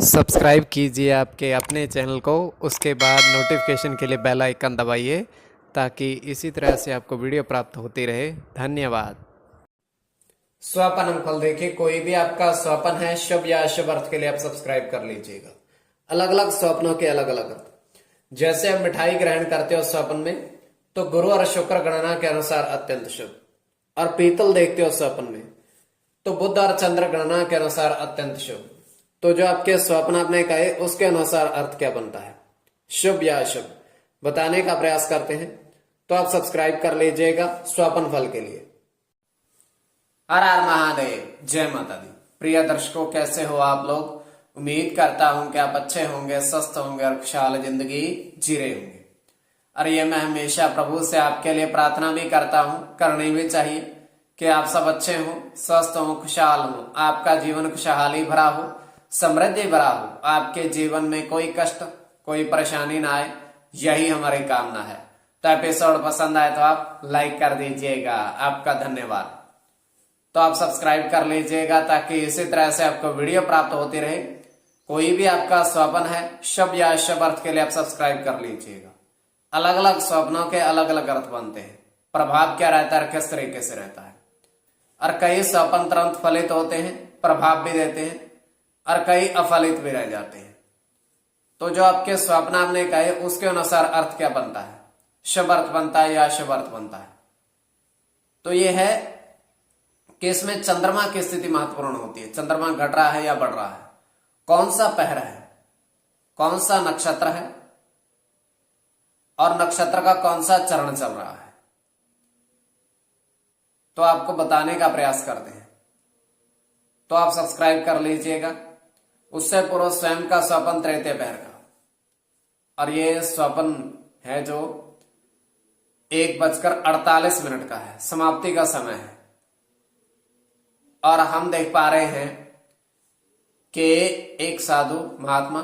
Subscribe कीजिए आपके अपने चैनल को, उसके बाद नोटिफिकेशन के लिए बेल आइकन दबाइए ताकि इसी तरह से आपको वीडियो प्राप्त होती रहे। धन्यवाद। स्वपन अंकफल देखिए, कोई भी आपका स्वपन है शुभ या अशुभ अर्थ के लिए आप सब्सक्राइब कर लीजिएगा। अलग अलग स्वप्नों के अलग अलग अर्थ। जैसे आप मिठाई ग्रहण करते हो स्वप्न में, तो गुरु और शुक्र गणना के अनुसार अत्यंत शुभ। और पीतल देखते हो स्वप्न में, तो बुध और चंद्र गणना के अनुसार अत्यंत शुभ। तो जो आपके स्वप्न आपने कहे उसके अनुसार अर्थ क्या बनता है, शुभ या अशुभ, बताने का प्रयास करते हैं। तो आप सब्सक्राइब कर लीजिएगा स्वपन फल के लिए। हर हर महादेव, जय माता दी। प्रिय दर्शकों, कैसे हो आप लोग? उम्मीद करता हूं कि आप अच्छे होंगे, स्वस्थ होंगे और खुशहाल जिंदगी जी रहे होंगे। और ये मैं हमेशा प्रभु से आपके लिए प्रार्थना भी करता हूं, करनी भी चाहिए कि आप सब अच्छे हो, स्वस्थ हो, खुशहाल हो, आपका जीवन खुशहाली भरा हो, समृद्धि भरा हो, आपके जीवन में कोई कष्ट कोई परेशानी ना आए, यही हमारी कामना है। तो एपिसोड पसंद आए तो आप लाइक कर दीजिएगा, आपका धन्यवाद। तो आप सब्सक्राइब कर लीजिएगा ताकि इसी तरह से आपको वीडियो प्राप्त होती रहे। कोई भी आपका स्वप्न है शुभ या अशुभ अर्थ के लिए आप सब्सक्राइब कर लीजिएगा। अलग अलग स्वप्नों के अलग अलग अर्थ बनते हैं, प्रभाव क्या रहता है, किस तरीके से रहता है। और कई स्वप्न तुरंत फलित होते हैं, प्रभाव भी देते हैं, और कई अफलित भी रह जाते हैं। तो जो आपके स्वप्न आपने कहे उसके अनुसार अर्थ क्या बनता है, शुभ अर्थ बनता है या अशुभ अर्थ बनता है। तो ये है कि इसमें चंद्रमा की स्थिति महत्वपूर्ण होती है। चंद्रमा घट रहा है या बढ़ रहा है, कौन सा पहर है, कौन सा नक्षत्र है, और नक्षत्र का कौन सा चरण चल रहा है, तो आपको बताने का प्रयास करते हैं। तो आप सब्सक्राइब कर लीजिएगा। उससे पूर्व स्वयं का स्वपन तृतीय पहर का, और ये स्वपन है जो 1:48 का है, समाप्ति का समय है। और हम देख पा रहे हैं कि एक साधु महात्मा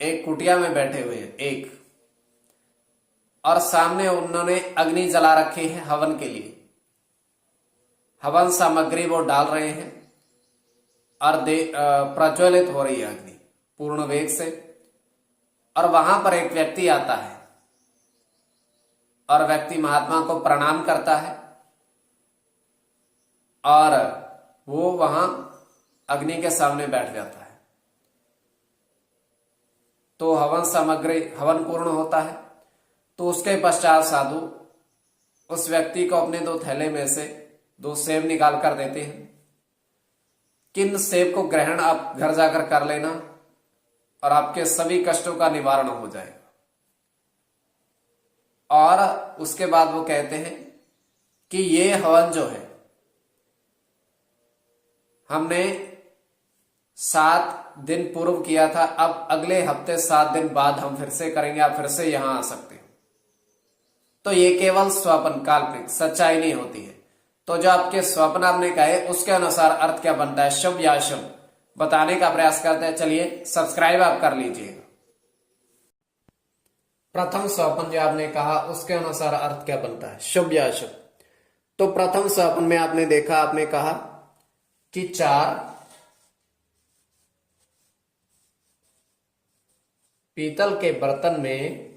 एक कुटिया में बैठे हुए हैं, और सामने उन्होंने अग्नि जला रखी है हवन के लिए। हवन सामग्री वो डाल रहे हैं और प्रज्वलित हो रही है अग्नि पूर्ण वेग से। और वहां पर एक व्यक्ति आता है और व्यक्ति महात्मा को प्रणाम करता है, और वो वहां अग्नि के सामने बैठ जाता है। तो हवन सामग्री, हवन पूर्ण होता है। तो उसके पश्चात साधु उस व्यक्ति को अपने 2 थैले में से 2 सेब निकाल कर देते हैं। किन सेब को ग्रहण आप घर जाकर कर लेना और आपके सभी कष्टों का निवारण हो जाएगा। और उसके बाद वो कहते हैं कि ये हवन जो है हमने 7 दिन पूर्व किया था, अब अगले हफ्ते 7 दिन बाद हम फिर से करेंगे, आप फिर से यहां आ सकते हो। तो ये केवल स्वप्न, काल्पनिक, सच्चाई नहीं होती है। तो जो आपके स्वप्न आपने कहे उसके अनुसार अर्थ क्या बनता है, शुभ या अशुभ, बताने का प्रयास करते हैं। चलिए सब्सक्राइब आप कर लीजिएगा। प्रथम स्वप्न जो आपने कहा उसके अनुसार अर्थ क्या बनता है, शुभ या अशुभ। तो प्रथम स्वप्न में आपने देखा, आपने कहा कि 4 पीतल के बर्तन में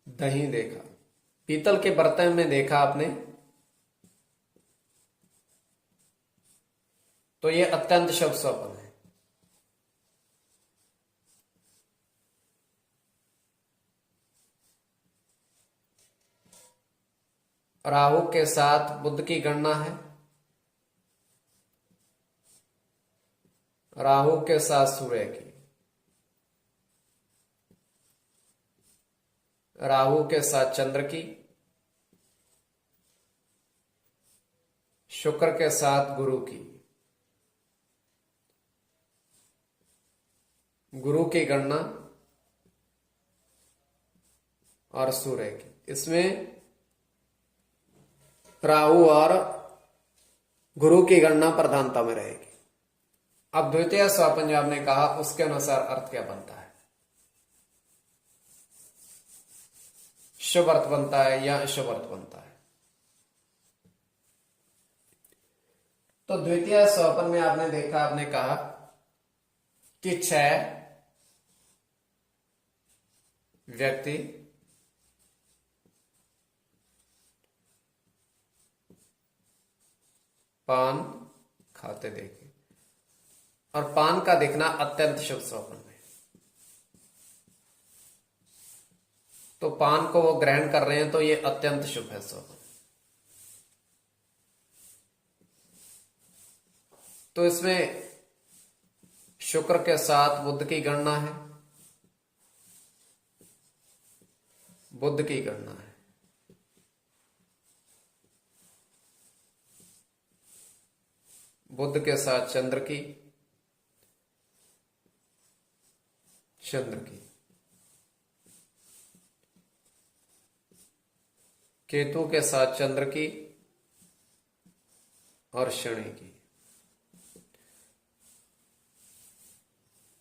दही देखा। पीतल के बर्तन में देखा आपने, तो ये अत्यंत शुभ स्वप्न है। राहु के साथ बुध की गणना है, राहु के साथ सूर्य की, राहु के साथ चंद्र की, शुक्र के साथ गुरु की, गुरु की गणना और सूर्य की। इसमें राहु और गुरु की गणना प्रधानता में रहेगी। अब द्वितीय स्वप्न जो आपने कहा उसके अनुसार अर्थ क्या बनता है, शुभ अर्थ बनता है या अशुभ अर्थ बनता है। तो द्वितीय स्वप्न में आपने देखा, आपने कहा कि 6 व्यक्ति पान खाते देखे, और पान का दिखना अत्यंत शुभ स्वप्न में। तो पान को वो ग्रहण कर रहे हैं, तो ये अत्यंत शुभ है स्वप्न। तो इसमें शुक्र के साथ बुध की गणना है, बुध की गणना है। बुध के साथ चंद्र की, चंद्र की, केतु के साथ चंद्र की और शनि की।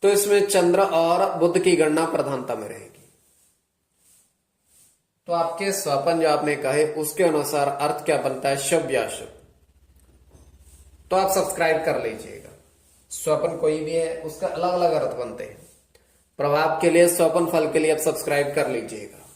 तो इसमें चंद्र और बुध की गणना प्रधानता में रहेगी। तो आपके स्वप्न जो आपने कहे उसके अनुसार अर्थ क्या बनता है, शुभ या अशुभ। तो आप सब्सक्राइब कर लीजिएगा। स्वप्न कोई भी है उसका अलग अलग अर्थ बनते हैं। प्रभाव के लिए, स्वप्न फल के लिए आप सब्सक्राइब कर लीजिएगा।